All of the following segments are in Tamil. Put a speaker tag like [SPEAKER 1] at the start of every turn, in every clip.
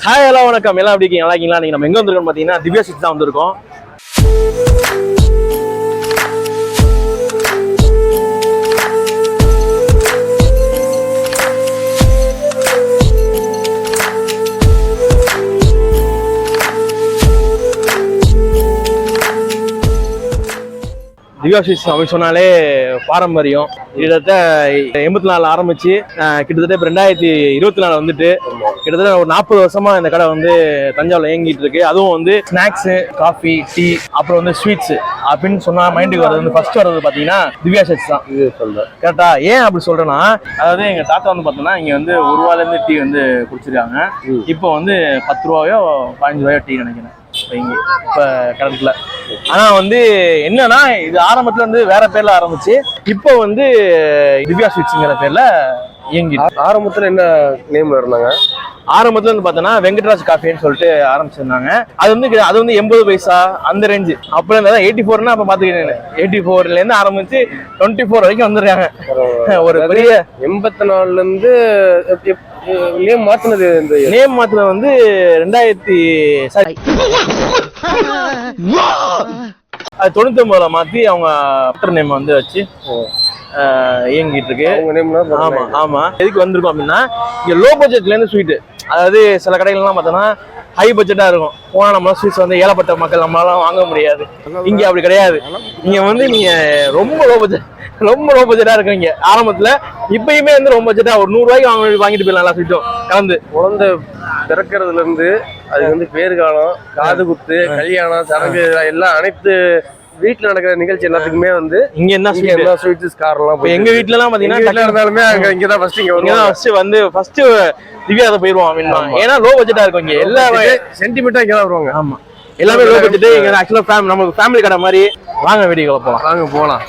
[SPEAKER 1] ஹாய் எல்லாம் வணக்கம், எல்லாம் எப்படி இருக்கீங்க? நல்லா இருக்கீங்களா? நீங்க நம்ம எங்க வந்திருக்கோம் பாத்தீங்கன்னா திவ்யா ஸ்வீட்ஸ் தான் வந்திருக்கோம். திவ்யா ஸ்வீட்ஸ் அப்படின்னு சொன்னாலே பாரம்பரியம். கிட்டத்தட்ட 84 ஆரம்பிச்சு கிட்டத்தட்ட இப்போ 2024 வந்துட்டு கிட்டத்தட்ட ஒரு 40 வருஷமா இந்த கடை வந்து தஞ்சாவூர்ல இயங்கிட்டு இருக்கு. அதுவும் வந்து ஸ்நாக்ஸு, காஃபி, டீ, அப்புறம் வந்து ஸ்வீட்ஸ் அப்படின்னு சொன்னா மைண்டுக்கு வர்றது வந்து ஃபர்ஸ்ட் வர்றது பாத்தீங்கன்னா திவ்யா ஸ்வீட்ஸ் தான். இது சொல்றேன் கரெக்டா? ஏன் அப்படி சொல்றேன்னா, அதாவது எங்க தாத்தா வந்து பார்த்தோம்னா இங்க வந்து 1 ரூபாயிலேருந்து டீ வந்து குடிச்சிருக்காங்க. இப்போ வந்து 10 ரூபாயோ 15 ரூபாயோ டீ நினைக்கிறேன் இப்ப கரண்ட்ல. ஆனா வந்து என்னன்னா, இது ஆரம்பத்துல வந்து வேற பேர்ல ஆரம்பிச்சு இப்போ வந்து திவ்யா ஸ்வீட்ஸ்ங்கிற பேர்ல இயங்கி.
[SPEAKER 2] ஆரம்பத்துல என்ன நேம்ல இருந்தாங்க?
[SPEAKER 1] ஆரம்பத்துல வந்து பார்த்தோன்னா வெங்கட்ராஜ் காஃபின்னு சொல்லிட்டு ஆரம்பிச்சிருந்தாங்க. அது வந்து 80 பைசா அந்த ரேஞ்சு. அப்ப இருந்தா 84னா அப்ப பாத்துக்கிட்டேன். 84ல இருந்து ஆரம்பிச்சு 24 வரைக்கும் வந்துருக்காங்க. ஒரு பெரிய
[SPEAKER 2] 84ல இருந்து நேம் மாத்தினது. இந்த
[SPEAKER 1] நேம் மாத்தினது வந்து 99ல மாத்தி அவங்க ஆஃப்டர் நேம் வந்து வச்சு இயங்கிட்டு இருக்கு. ஆமா ஆமா. எதுக்கு வந்திருக்கோம் அப்படின்னா, இங்க லோ பட்ஜெட்ல இருந்து ஸ்வீட், அதாவது சில கடைகள்லாம் பார்த்தோன்னா ஹை பட்ஜெட்டா இருக்கும். போனா நம்மளால ஸ்வீட்ஸ் வந்து ஏழப்பட்ட மக்கள் நம்மளால வாங்க முடியாது. இங்க அப்படி கிடையாது. இங்க வந்து நீங்க ரொம்ப லோ பட்ஜெட்டா இருக்கும் இங்க ஆரம்பத்துல. இப்பயுமே வந்து ரொம்ப பட்ஜெட்டா ஒரு 100 ரூபாய்க்கு வாங்கிட்டு போயிடலாம் எல்லா ஸ்வீட்டும் கலந்து.
[SPEAKER 2] குழந்தை பிறக்கிறதுல இருந்து அது வந்து பேர் காலம், காது குத்து, கல்யாணம், சடங்கு எல்லாம் அனைத்து வீட்டுல நடக்கிற நிகழ்ச்சி எல்லாத்துக்குமே வந்து
[SPEAKER 1] இங்க என்ன
[SPEAKER 2] ஸ்வீட்ஸ் காரெல்லாம்.
[SPEAKER 1] எங்க வீட்டுல எல்லாம் பாத்தீங்கன்னா
[SPEAKER 2] இருந்தாலுமே இங்கதான்
[SPEAKER 1] ஃபர்ஸ்ட் திவ்யா அதை போயிருவோம் அப்படின்னா. ஏன்னா லோ பட்ஜெட்டா இருக்கும் இங்க. எல்லா
[SPEAKER 2] சென்டிமெண்டா இங்கதான் வருவாங்க.
[SPEAKER 1] ஆமா, எல்லாமே லோ பட்ஜெட். இங்க ஆக்சுவலா நமக்கு ஃபேமிலி கடை மாதிரி. வாங்க வீடியோ போலாம்.
[SPEAKER 2] வாங்க போலாம்.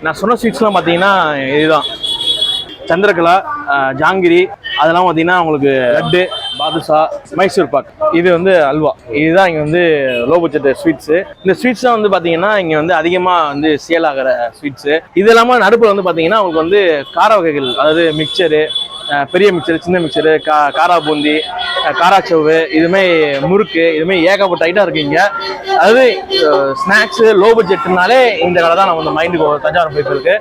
[SPEAKER 1] நான் சொன்ன ஸ்வீட்ஸ்லாம் பார்த்தீங்கன்னா இதுதான். சந்திரகலா, ஜாங்கிரி, அதெல்லாம் பார்த்தீங்கன்னா உங்களுக்கு லட்டு, பாதுஷா, மைசூர் பாக், இது வந்து அல்வா. இதுதான் இங்கே வந்து லோ பட்ஜெட் ஸ்வீட்ஸு. இந்த ஸ்வீட்ஸ் தான் வந்து பார்த்தீங்கன்னா இங்கே வந்து அதிகமாக வந்து சேல் ஆகிற ஸ்வீட்ஸு. இது இல்லாமல் நடுப்பில் வந்து பார்த்தீங்கன்னா உங்களுக்கு வந்து கார வகைகள், அதாவது மிக்சரு, பெரிய மிக்சரு, சின்ன மிக்சரு, காரா பூந்தி, காராச்சவு, இதுமாதிரி முறுக்கு, இதுமாதிரி ஏகப்பட்ட ஐட்டம் இருக்கு இங்கே. அதாவது ஸ்நாக்ஸு லோ பட்ஜெட்னாலே இந்த கடை தான் நம்ம வந்து மைண்டுக்கு தஞ்சாவூர் போயிருக்கு.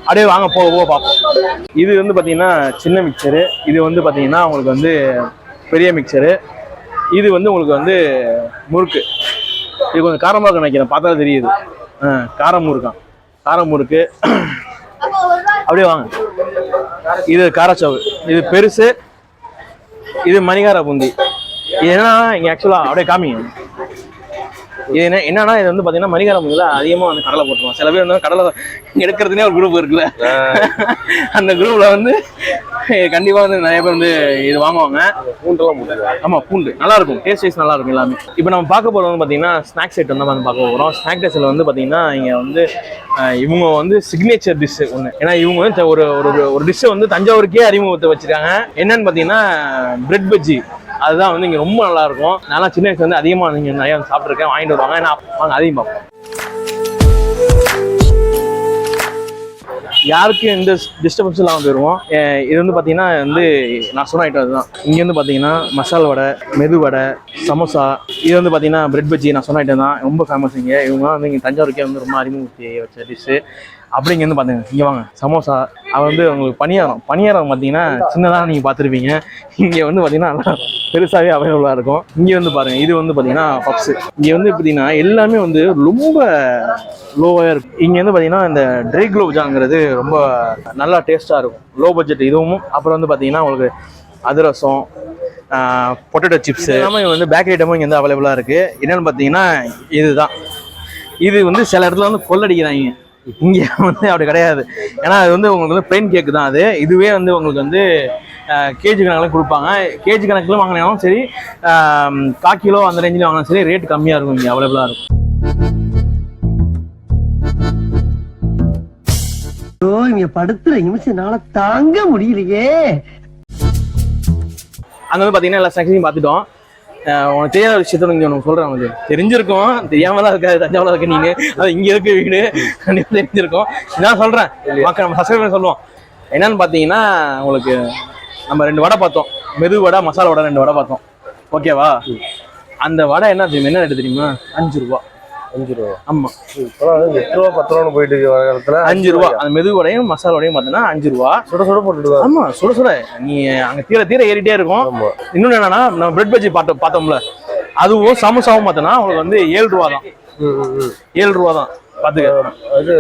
[SPEAKER 1] அப்படியே வாங்க போக பார்ப்போம். இது வந்து பார்த்தீங்கன்னா சின்ன மிக்சரு, இது வந்து பார்த்தீங்கன்னா உங்களுக்கு வந்து பெரிய மிக்சரு, இது வந்து உங்களுக்கு வந்து முறுக்கு. இது கொஞ்சம் காரமாக இருக்கு நினைக்கிறேன், பார்த்தாலும் தெரியுது. காரம் முறுக்கான், காரம் முறுக்கு. அப்படியே வாங்க. இது காராச்சவு, இது பெருசு, இது மணிகார பூந்தி. இது என்னன்னா இங்கே ஆக்சுவலாக அப்படியே காமிங்க. இது என்னன்னா, இது வந்து பார்த்தீங்கன்னா மணிகார பூந்தியில் அதிகமாக வந்து கடலை போட்டுருவோம். சில பேர் வந்து கடலை எடுக்கிறதுனே ஒரு குரூப் இருக்குல்ல, அந்த குரூப்பில் வந்து கண்டிப்பாக வந்து நிறைய பேர் வந்து இது வாங்குவாங்க.
[SPEAKER 2] பூண்டெல்லாம் போட்டுருவாங்க.
[SPEAKER 1] ஆமாம், பூண்டு நல்லா இருக்கும், டேஸ்ட் வைஸ் நல்லா இருக்கும் எல்லாமே. இப்போ நம்ம பார்க்க போகிறது வந்து பார்த்தீங்கன்னா ஸ்நாக்ஸ் ஐட்டம் தான் வந்து பார்க்க போகிறோம். ஸ்நாக் டேஸில் வந்து பார்த்தீங்கன்னா இங்கே வந்து இவங்க வந்து சிக்னேச்சர் டிஷ்ஷு ஒன்று. ஏன்னா இவங்க வந்து ஒரு டிஷ்ஷை வந்து தஞ்சாவூருக்கே அறிமுகத்தை வச்சிருக்காங்க. என்னன்னு பார்த்தீங்கன்னா பிரெட் பஜ்ஜி. அதுதான் வந்து இங்கே ரொம்ப நல்லா இருக்கும். நான் சின்ன வயசுல வந்து அதிகமாக நீங்கள் நிறையா சாப்பிட்ருக்கேன், வாங்கிட்டு வருவாங்க. ஏன்னா வாங்க அதையும் பார்ப்போம். யாருக்கு எந்த டிஸ்டர்பன்ஸும் இல்லாமல் போயிடுவோம். இது வந்து பார்த்தீங்கன்னா வந்து நான் சொன்ன ஐட்டம் அதுதான். இங்கே வந்து பார்த்தீங்கன்னா மசால் வடை, மெது வடை, சமோசா, இது வந்து பார்த்தீங்கன்னா பிரெட் பஜ்ஜி நான் சொன்ன ஐட்டம் தான். ரொம்ப ஃபேமஸ் இங்கே. இவங்க வந்து இங்கே தஞ்சாவூருக்கே வந்து ரொம்ப அறிமுகத்தி வச்ச டிஷ்ஷு. அப்படி இங்கே வந்து பார்த்தீங்க, இங்கே வாங்க. சமோசா, அது வந்து உங்களுக்கு பணியாரம் பார்த்தீங்கன்னா சின்னதாக நீங்கள் பார்த்துருப்பீங்க. இங்கே வந்து பார்த்தீங்கன்னா நல்லா பெருசாகவே அவைலபிளாக இருக்கும். இங்கே வந்து பாருங்கள், இது வந்து பார்த்தீங்கன்னா பப்ஸு. இங்கே வந்து பார்த்தீங்கன்னா எல்லாமே வந்து ரொம்ப லோவாக இருக்கும். இங்கே வந்து பார்த்தீங்கன்னா இந்த ட்ரை குலோப் ஜாங்கிறது ரொம்ப நல்லா டேஸ்ட்டாக இருக்கும், லோ பட்ஜெட் இதுவும். அப்புறம் வந்து பார்த்தீங்கன்னா உங்களுக்கு அதிரசம், பொட்டேட்டோ சிப்ஸ் எல்லாமே வந்து பேக்கரி ஐட்டமும் இங்கே வந்து அவைலபிளாக இருக்குது. என்னென்னு பார்த்தீங்கன்னா இதுதான். இது வந்து சில இடத்துல வந்து கொள்ளடிக்கிறாங்க, இங்கே வந்து அப்படி கிடையாது. ஏன்னா அது வந்து உங்களுக்கு வந்து பிளைன் கேக்கு தான் அது. இதுவே வந்து உங்களுக்கு வந்து கேஜி கணக்கில் கொடுப்பாங்க. கேஜி கணக்கில் வாங்கினாலும் சரி, 1/4 கிலோ அந்த ரேஞ்சில் வாங்கினாலும் சரி, ரேட் கம்மியாக இருக்கும், இங்கே அவைலபிளாக இருக்கும்.
[SPEAKER 3] இங்க படுத்துற நிமிஷம்னால தாங்க முடியலையே.
[SPEAKER 1] அங்கே வந்து பார்த்தீங்கன்னா எல்லா ஸ்நாக்ஸையும் பார்த்துட்டோம். உனக்கு தெரியாத விஷயத்த இங்கே உனக்கு சொல்கிறேன். உங்களுக்கு தெரிஞ்சிருக்கும், தெரியாம தான் இருக்காது. தஞ்சாவூரில் இருக்க நீங்கள், அது இங்கே இருக்க வீடு கண்டிப்பாக தெரிஞ்சிருக்கும். இதான் சொல்கிறேன், மக்கள் நம்ம சப்ஸ்கிரைப் பண்ணி சொல்லுவோம். என்னன்னு பார்த்தீங்கன்னா உங்களுக்கு நம்ம 2 வடை பார்த்தோம். மெது வடை, மசாலா வடை 2 வடை பார்த்தோம். ஓகேவா? அந்த வடை என்ன தெரியுமா, என்ன ரேட்டு தெரியுமா? 5 ரூபா.
[SPEAKER 2] 5 ரூபா?
[SPEAKER 1] ஆமாம்.
[SPEAKER 2] இப்போலாம் 8 ரூபா 10 ரூபான்னு போயிட்டு இருக்க காலத்தில்
[SPEAKER 1] 5 ரூபா. அந்த மெது வடையும் மசாலா வடையும் பார்த்தீங்கன்னா 5 ரூபா.
[SPEAKER 2] சுட சுட போட்டுடுவாங்க.
[SPEAKER 1] ஆமாம், சுட சுட. நீ அங்கே தீர தீர ஏறிட்டே இருக்கும். இன்னொன்று என்னன்னா, நம்ம பிரெட் பஜ்ஜி பார்த்தோம்ல, அதுவும் சமோசாவும் பார்த்தோன்னா உங்களுக்கு வந்து 7 ரூபா தான். 7 ரூபா தான் பார்த்துக்க.
[SPEAKER 2] அது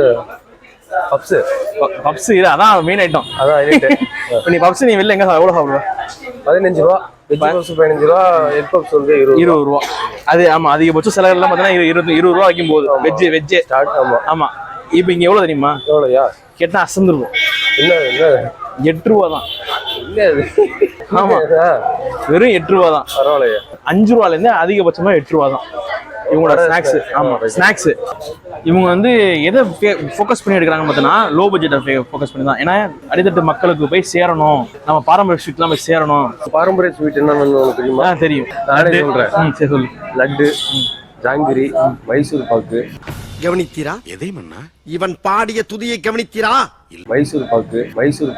[SPEAKER 1] பப்ஸ் இது அதான் மெயின் ஐட்டம்.
[SPEAKER 2] அதான்
[SPEAKER 1] இப்போ நீ பப்ஸ் நீ வெளில எங்கே எவ்வளோ சாப்பிடுவ?
[SPEAKER 2] 15 ரூபா. வெஜ் பப்ஸ் 15 ரூபா, எக் பப்ஸ் வந்து 20
[SPEAKER 1] ரூபா. அது ஆமாம், அதிகபட்சம் சில எல்லாம் பார்த்தீங்கன்னா 20 ரூபா வைக்கும் போது வெஜ்ஜு
[SPEAKER 2] ஸ்டார்ட். ஆமாம்
[SPEAKER 1] ஆமாம். இப்போ இங்கே எவ்வளோ தெரியுமா?
[SPEAKER 2] எவ்வளோயா
[SPEAKER 1] கேட்டால் அசந்துருக்கும்.
[SPEAKER 2] என்ன
[SPEAKER 1] 8 ரூபா தான்.
[SPEAKER 2] இல்லை அது.
[SPEAKER 1] ஆமாம், வெறும் 8 ரூபா தான்.
[SPEAKER 2] பரவாயில்லையா?
[SPEAKER 1] 5 ரூபாலேருந்து அதிகபட்சமாக 8 ரூபா தான் இவங்களோட ஸ்நாக்ஸ். ஆமாம், ஸ்நாக்ஸ். இவங்க வந்து எதை ஃபோக்கஸ் பண்ணி எடுக்கிறாங்கன்னு பார்த்தோன்னா லோ பட்ஜெட்டை ஃபோக்கஸ் பண்ணி தான். ஏன்னா அடித்தட்டு மக்களுக்கு போய் சேரணும், நம்ம பாரம்பரிய ஸ்வீட்லாம் போய் சேரணும்.
[SPEAKER 2] பாரம்பரிய ஸ்வீட் என்னன்னு தெரியுமா?
[SPEAKER 1] தெரியும்,
[SPEAKER 2] நானே சொல்கிறேன்.
[SPEAKER 1] சரி சொல்லு.
[SPEAKER 2] லட்டு, ஜாங்கிரி, மைசூர் பாக்கு.
[SPEAKER 4] கவனித்தீரா? எதை மன்னா? இவன் பாடிய துதியை கவனித்தீரா?
[SPEAKER 2] மைசூர்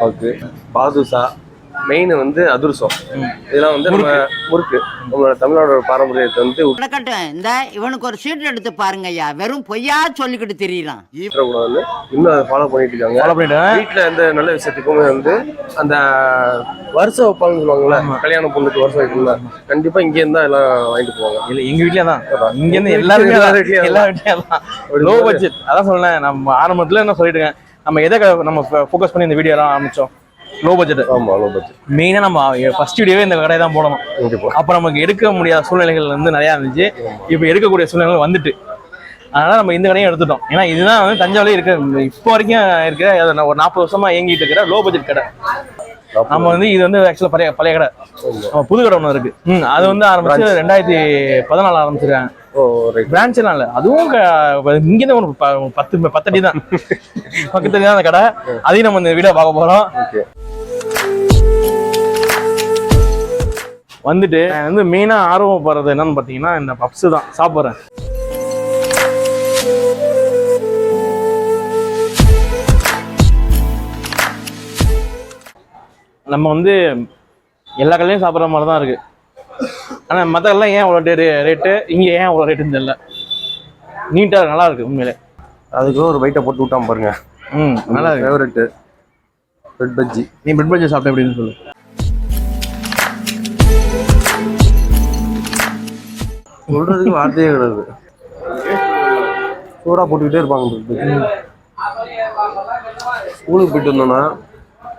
[SPEAKER 2] பாக்கு, பாதுஷா, மெயின் வந்து அதிரசம். இதெல்லாம் வந்து நம்ம முறுக்கு, நம்மளோட தமிழ்நாடோட பாரம்பரியத்தை வந்து
[SPEAKER 5] நடக்கட்டும். இந்த இவனுக்கு ஒரு சீட் எடுத்து பாருங்க ஐயா, வெறும் பொய்யா சொல்லிக்கிட்டு தெரியலாம்.
[SPEAKER 2] இன்னும் அதை ஃபாலோ பண்ணிட்டு இருக்காங்க. வீட்டுல எந்த நல்ல விஷயத்துக்குமே வந்து அந்த வருஷம் வைப்பாங்கன்னு சொல்லுவாங்கல்ல, கல்யாண பொண்ணுக்கு வருஷம் வைக்கணும்ல, கண்டிப்பா இங்க இருந்தா எல்லாம் வாங்கிட்டு போவாங்க.
[SPEAKER 1] இல்ல எங்க வீட்லயே தான், இங்க இருந்து எல்லாருமே எல்லா வீட்லயும் தான். Low budget. அதான் சொல்றேன், நம்ம ஆரம்பத்துல என்ன சொல்லிட்டு இருக்கேன், நம்ம எதை நம்ம ஃபோக்கஸ் பண்ணி இந்த வீடியோ எல்லாம் ஆரம்பிச்சோம்? Low budget.
[SPEAKER 2] ஆமா, லோ பட்ஜெட்.
[SPEAKER 1] மெயினா நம்ம ஃபர்ஸ்ட் வீடியோவே இந்த கடையை தான் போடணும். அப்ப நமக்கு எடுக்க முடியாத சூழ்நிலைகள் வந்து நிறைய இருந்துச்சு. இப்ப எடுக்கக்கூடிய சூழ்நிலைகள் வந்துட்டு, அதனால நம்ம இந்த கடையும் எடுத்துட்டோம். ஏன்னா இதுதான் வந்து தஞ்சாவூர்ல இருக்க, இப்போ வரைக்கும் இருக்க ஒரு 40 வருஷமா இயங்கிட்டு இருக்கிற லோ பட்ஜெட் கடை. நம்ம வந்து இது வந்து ஆக்சுவலா பழைய கடை. நம்ம புது கடை ஒன்று இருக்கு. அது வந்து ஆரம்பிச்சு 2014 ஆரம்பிச்சிருக்காங்க. பிரான்ச் எல்லாம் இல்ல, அதுவும் இங்கதான் ஒரு 10 அடி தான் பக்கத்துல தான் அந்த கடை. அதையும் நம்ம இந்த வீடியோ பார்க்க போறோம். வந்துட்டு வந்து மெயினா ஆர்வப்படுறது என்னன்னு பாத்தீங்கன்னா இந்த பப்ஸ் தான் சாப்பிட்றேன். நம்ம வந்து எல்லா கடையிலையும் சாப்பிட்ற மாதிரி தான் இருக்கு. ஆனால் மற்ற எல்லாம் ஏன் அவ்வளோ ரேட்டு, இங்கே ஏன் அவ்வளோ ரேட்டுன்னு தெரியல. நீட்டாக நல்லா இருக்கு உண்மையிலே.
[SPEAKER 2] அதுக்கு ஒரு பைட்டை போட்டு விட்டாம பாருங்க.
[SPEAKER 1] நல்லா இருக்கு.
[SPEAKER 2] Favourite bread bajji.
[SPEAKER 1] நீ பிரெட் பஜ்ஜி சாப்பிட்ட அப்படின்னு சொல்லு.
[SPEAKER 2] சொல்றதுக்கு வார்த்தையே கிடையாது. சூடாக போட்டுக்கிட்டே இருப்பாங்க பிரெட் பஜ்ஜி. ஸ்கூலுக்கு போயிட்டு வந்தோன்னா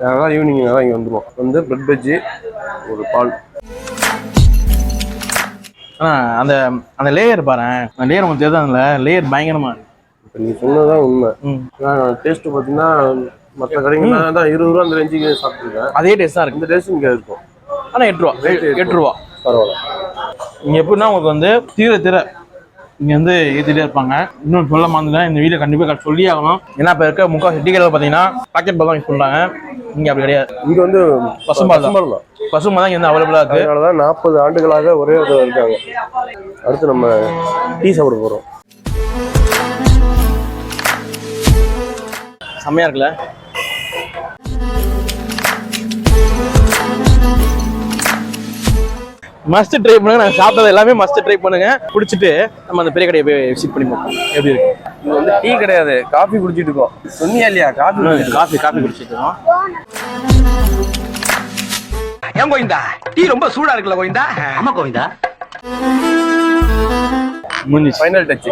[SPEAKER 2] யாராவது ஈவினிங் தான் இங்கே வந்துடுவோம். வந்து பிரெட் பஜ்ஜி, ஒரு பால்.
[SPEAKER 1] அந்த அந்த லேயர் பாரு, அந்த லேயர் உங்களுக்கு தெரியாதுல, லேயர் பயங்கரமா இருக்கு.
[SPEAKER 2] இப்போ நீ சொன்னதான் உண்மை. டேஸ்ட்டு பார்த்தீங்கன்னா மற்ற கடைகள்னா தான் 20 ரூபா அந்த ரேஞ்சுக்கு சாப்பிட்டுருக்கேன்.
[SPEAKER 1] அதே டேஸ்ட் தான் இருக்கு.
[SPEAKER 2] இந்த டேஸ்ட் இங்கே இருக்கும்.
[SPEAKER 1] ஆனால் 8 ரூபா. 8 ரூபா
[SPEAKER 2] பரவாயில்ல.
[SPEAKER 1] இங்கே எப்படின்னா உங்களுக்கு வந்து தீர இங்கே வந்து ஏற்றிட்டே இருப்பாங்க. இன்னொன்று சொல்ல மாட்டேன், இந்த வீடியோ கண்டிப்பாக சொல்லி ஆகணும். ஏன்னா இப்போ இருக்க முக்கால் டீ கடையில் பார்த்தீங்கன்னா பாக்கெட் பால் தான் யூஸ் பண்ணுறாங்க. இங்கே அப்படி கிடையாது.
[SPEAKER 2] இங்கே வந்து
[SPEAKER 1] பசும்பால் தான் இங்கே வந்து அவைலபிளாக இருக்குது.
[SPEAKER 2] அதனால தான் 40 ஆண்டுகளாக ஒரே ஒரு இருக்காங்க. அடுத்து நம்ம டீ சாப்பிட போகிறோம்.
[SPEAKER 1] செம்மையாக இருக்குல்ல? மஸ்ட் ட்ரை பண்ணுங்க. நாங்கள் சாப்பிட்டது எல்லாமே மஸ்ட் ட்ரை பண்ணுங்க. குடிச்சிட்டு நம்ம அந்த பெரிய கடையை போய் விசிட் பண்ணி பார்ப்போம் எப்படி இருக்கு.
[SPEAKER 2] இது வந்து டீ கிடையாது, காஃபி குடிச்சிட்டு இருக்கோம். சொன்னியா இல்லையா?
[SPEAKER 1] காஃபி குடிச்சிட்டு இருக்கோம்.
[SPEAKER 3] ஏன் கோவிந்தா டீ ரொம்ப சூடா இருக்குல்ல கோவிந்தா? ஆமா கோவிந்தா.
[SPEAKER 1] முடிஞ்சு
[SPEAKER 2] ஃபைனல் டச்.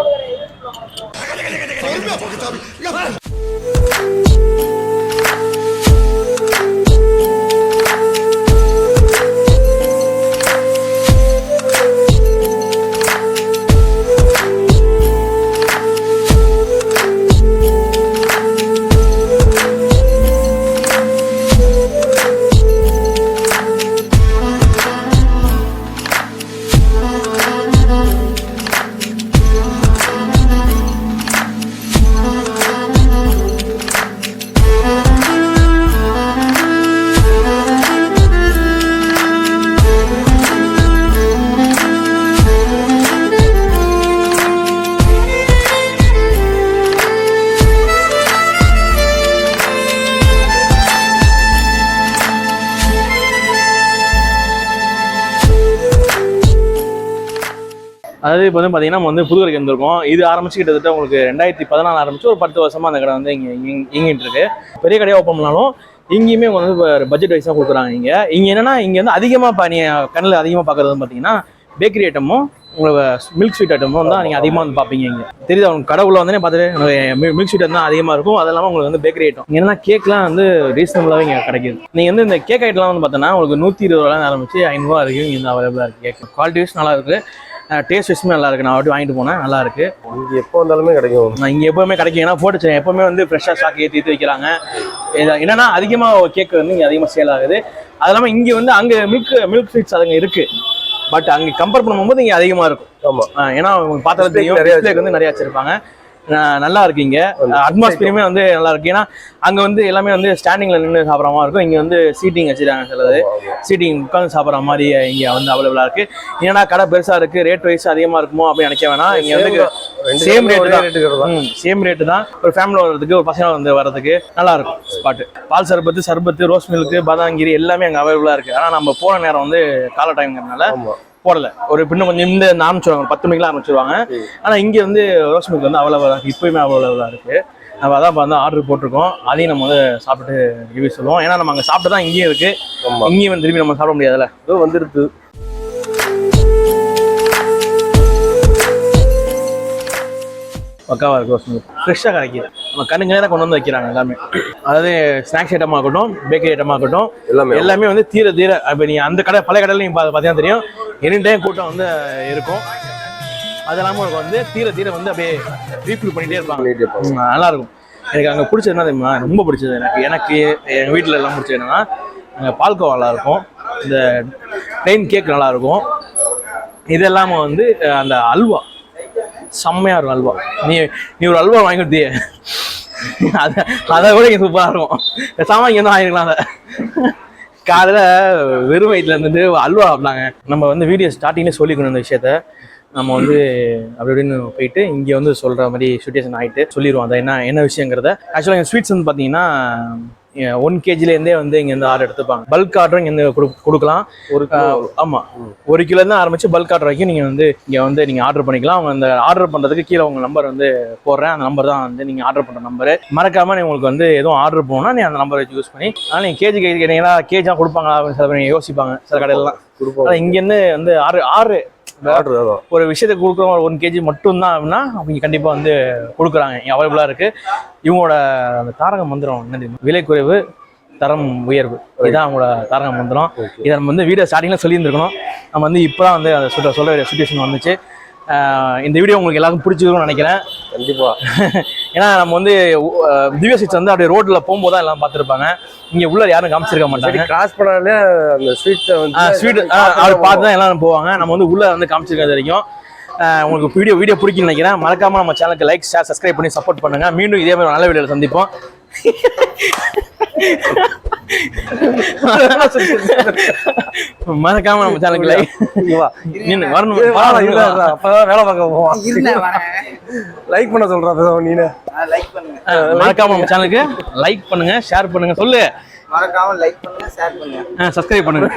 [SPEAKER 1] அதாவது இப்போ வந்து பார்த்தீங்கன்னா நம்ம வந்து புதுக்கடைக்கு வந்திருக்கோம். இது ஆரம்பிச்சு கிட்டத்தட்ட உங்களுக்கு 2014 ஆரம்பிச்சு ஒரு 10 வருஷமா அந்த கடை வந்து இங்கே இயங்கிட்டு இருக்கு. பெரிய கடையாக ஓப்பன் பண்ணாலும் இங்கேயுமே வந்து பட்ஜெட் வைஸாக கொடுக்குறாங்க. இங்கே என்னன்னா இங்கே வந்து அதிகமாக நீங்கள் கண்ணில் அதிகமாக பார்க்குறது பார்த்தீங்கன்னா பேக்கரி ஐட்டமும் உங்களுக்கு மில்க் ஸ்வீட் ஐட்டமும் தான் நீங்கள் அதிகமாக வந்து பார்ப்பீங்க. இங்கே தெரியுது அவங்க கடை உள்ள வந்தோடனே பார்த்துட்டு மில்க் ஸ்வீட் தான் அதிகமாக இருக்கும். அது இல்லாமல் உங்களுக்கு வந்து பேக்கரி ஐட்டம் என்னன்னா கேக்லாம் வந்து ரீசனபிளாகவே இங்கே கிடைக்குது. நீங்கள் வந்து இந்த கேக் ஐட்டம்லாம் வந்து பார்த்தோன்னா உங்களுக்கு 120 ரூபாய் ஆரம்பிச்சு 500 வரைக்கும் இங்கே அவைலபிளாக இருக்குது. கேக் குவாலிட்டி வைஸ் நல்லா இருக்குது, டேஸ்ட் வைஸுமே நல்லா இருக்குது. நான் வாட்டி வாங்கிட்டு போனேன், நல்லா இருக்குது.
[SPEAKER 2] இங்கே எப்போ வந்தாலுமே கிடைக்கும்.
[SPEAKER 1] நான் இங்கே எப்போவுமே கிடைக்கும். ஏன்னா போட்டு எப்போவுமே வந்து ஃப்ரெஷ்ஷாக ஸ்டாக் ஏற்றி வைக்கிறாங்க. என்னன்னா அதிகமாக கேக் வந்து இங்கே அதிகமாக சேல் ஆகுது. அது இல்லாமல் இங்கே வந்து அங்கே மில்க் ஸ்வீட்ஸ் அதுங்க இருக்குது. பட் அங்கே கம்பேர் பண்ணும்போது இங்கே அதிகமாக இருக்கும். ஆமாம், ஏன்னா பார்த்தாலும் தெரியும் டிஸ்பிளேக்கு வந்து நிறையா வச்சிருப்பாங்க. நல்லா இருக்கு. இங்கே அட்மாஸ்பியருமே வந்து நல்லா இருக்கு. ஏன்னா அங்கே வந்து எல்லாமே வந்து ஸ்டாண்டிங்ல நின்று சாப்பிட்ற மாதிரி இருக்கும். இங்கே வந்து சீட்டிங் வச்சிருக்காங்க, சிலது சீட்டிங் உட்காந்து சாப்பிட்ற மாதிரி இங்கே வந்து அவைலபிளாக இருக்கு. ஏன்னா கடை பெருசாக இருக்கு, ரேட் வைஸ் அதிகமாக இருக்குமோ அப்படின்னு நினைக்க வேணாம். இங்கே வந்து சேம் ரேட்டு தான். ஒரு ஃபேமிலி வர்றதுக்கு, ஒரு பசங்க வந்து வர்றதுக்கு நல்லா இருக்கும் ஸ்பாட்டு. பால் சர்பத்து, ரோஸ் மில்க், பாதாங்கிரி எல்லாமே அங்கே அவைலபிளாக இருக்கு. ஆனால் நம்ம போன நேரம் வந்து காலை டைம்ங்கிறதுனால போடல. ஒரு பின்ன கொஞ்சம் இந்த ஆரம்பிச்சிருவாங்க, 10 மணிக்கெலாம் ஆரம்பிச்சிருவாங்க. ஆனால் இங்கே வந்து ரோஸ் மில்க் வந்து அவைலபிளாக இருக்குது, இப்போயுமே அவைலபிளாக இருக்குது. நம்ம அதான் வந்து ஆர்டர் போட்டிருக்கோம். அதையும் நம்ம வந்து சாப்பிட்டு ரிவ்யூ சொல்லுவோம். ஏன்னா நம்ம அங்கே சாப்பிட்டு தான் இங்கேயும் இருக்குது. இங்கேயும் வந்து திரும்பி நம்ம சாப்பிட முடியாதுல்ல,
[SPEAKER 2] ஏதோ வந்துருக்கு.
[SPEAKER 1] பக்காவாக இருக்குது. ரோஸ் மில்க் ஃப்ரெஷ்ஷாக கிடைக்கிது. நம்ம கண்ணுங்க நேரம் கொண்டு வந்து வைக்கிறாங்க எல்லாமே. அதாவது ஸ்நாக்ஸ் ஐட்டமாக இருக்கட்டும், பேக்கரி ஐட்டமாக இருக்கட்டும், எல்லாமே வந்து தீர இப்போ நீங்கள் அந்த கடை பழைய கடையில் நீங்கள் பார்த்தீங்கன்னா தெரியும், எனி டைம் கூட்டம் வந்து இருக்கும். அது இல்லாமல் உங்களுக்கு வந்து தீர வந்து அப்படியே ரீஃபில் பண்ணிகிட்டே இருப்பாங்க. நல்லாயிருக்கும். எனக்கு அங்கே பிடிச்சது என்ன தெரியுமா, ரொம்ப பிடிச்சது எனக்கு எங்கள் வீட்டில் எல்லாம் பிடிச்சது என்னன்னா, அங்கே பால்கோவா நல்லாயிருக்கும், இந்த ப்ளைன் கேக் நல்லாயிருக்கும். இது இல்லாமல் வந்து அந்த அல்வா செம்மையாக இருக்கும். அல்வா நீ ஒரு அல்வா வாங்கி கொடுத்தியே, அதை விட இங்கே சூப்பராக இருக்கும். சாமான் இங்கே வந்து வாங்கிருக்கலாம். அதை காலையில் வெறும் வயிற்றுல இருந்துட்டு அல்வா சாப்பிட்டாங்க. நம்ம வந்து வீடியோ ஸ்டார்டிங்லேயே சொல்லிக்கணும் இந்த விஷயத்த. நம்ம வந்து அப்படி இப்படின்னு போயிட்டு இங்கே வந்து சொல்கிற மாதிரி சுச்சுவேஷன் ஆகிட்டு சொல்லிடுவோம் அதை என்ன விஷயங்கிறத. ஆக்சுவலாக எங்கள் ஸ்வீட்ஸ் வந்து பார்த்தீங்கன்னா 1 kgலேருந்தே வந்து இங்கேருந்து ஆர்டர் எடுத்துப்பாங்க. பல்க் ஆர்டரும் இங்கேருந்து கொடுக்கலாம். ஆமாம், 1 கிலோலேருந்து ஆரம்பித்து பல்க் ஆர்டர் வரைக்கும் நீங்கள் வந்து இங்கே வந்து நீங்கள் ஆர்டர் பண்ணிக்கலாம். அவங்க அந்த ஆர்டர் பண்ணுறதுக்கு கீழே உங்கள் நம்பர் வந்து போடுறேன். அந்த நம்பர் தான் வந்து நீங்கள் ஆர்டர் பண்ணுற நம்பரு. மறக்காமல் நீ உங்களுக்கு வந்து எதுவும் ஆர்டர் போனால் நீ அந்த நம்பரை யூஸ் பண்ணி, அதனால் நீங்கள் கேஜி கேட்டீங்கன்னா கேஜாக கொடுப்பாங்களா அப்படின்னு சில பேர் யோசிப்பாங்க. சில கடையிலலாம் கொடுப்பாங்க. இங்கேருந்து வந்து ஆர்டர் ஒரு விஷயத்துக்கு கொடுக்குறோம், 1 kg மட்டும்தான் அப்படின்னா அவங்க கண்டிப்பாக வந்து கொடுக்குறாங்க. அவைலபிளாக இருக்குது. இவங்களோட அந்த தாரக மந்திரம் என்ன தெரியுமா, விலை குறைவு தரம் உயர்வு. இதுதான் அவங்களோட தாரக மந்திரம். இதை நம்ம வந்து வீடியோ ஸ்டார்டிங்கில் சொல்லியிருந்துருக்கணும். நம்ம வந்து இப்போ தான் வந்து அதை சொல்ல வேண்டிய சுச்சுவேஷன் வந்துச்சு. இந்த வீடியோ உங்களுக்கு எல்லாருக்கும் பிடிச்சிருக்கும்னு நினைக்கிறேன்.
[SPEAKER 2] கண்டிப்பாக.
[SPEAKER 1] ஏன்னா நம்ம வந்து திவ்யா ஸ்வீட்ஸ் வந்து அப்படியே ரோட்டில் போகும்போது தான் எல்லாம் பார்த்துருப்பாங்க. இங்கே உள்ள யாரும் காமிச்சிருக்க மாட்டாங்க.
[SPEAKER 2] கிராஸ் பண்ணாலே அந்த ஸ்வீட்டை வந்து
[SPEAKER 1] ஸ்வீட் அப்படி பார்த்து தான் எல்லாரும் போவாங்க. நம்ம வந்து உள்ள வந்து காமிச்சிருக்கிறது வரைக்கும். உங்களுக்கு வீடியோ பிடிக்கும்னு நினைக்கிறேன். மறக்காம நம்ம சேனலுக்கு லைக், ஷேர், சப்ஸ்கிரைப் பண்ணி சப்போர்ட் பண்ணுங்க. மீண்டும் இதே மாதிரி நல்ல வீடியோவில் சந்திப்போம். மறக்காம நம்ம சேனலுக்கு லைக் வரணும்.
[SPEAKER 2] அப்பதான் வேலை பார்க்க போவோம். லைக் பண்ண சொல்றேன். நீனு
[SPEAKER 1] மறக்காம நம்ம சேனலுக்கு லைக் பண்ணுங்க, ஷேர் பண்ணுங்க. சொல்லு.
[SPEAKER 6] மறக்காம லைக் பண்ணுங்க, ஷேர் பண்ணுங்க,
[SPEAKER 1] சப்ஸ்கிரைப் பண்ணுங்க.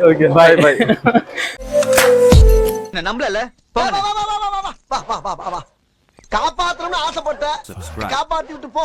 [SPEAKER 2] ஓகே, பாய் பாய்.
[SPEAKER 3] நம்பல காப்பாத்தணும்னு ஆசைப்பட்ட, காப்பாத்தி விட்டு போ.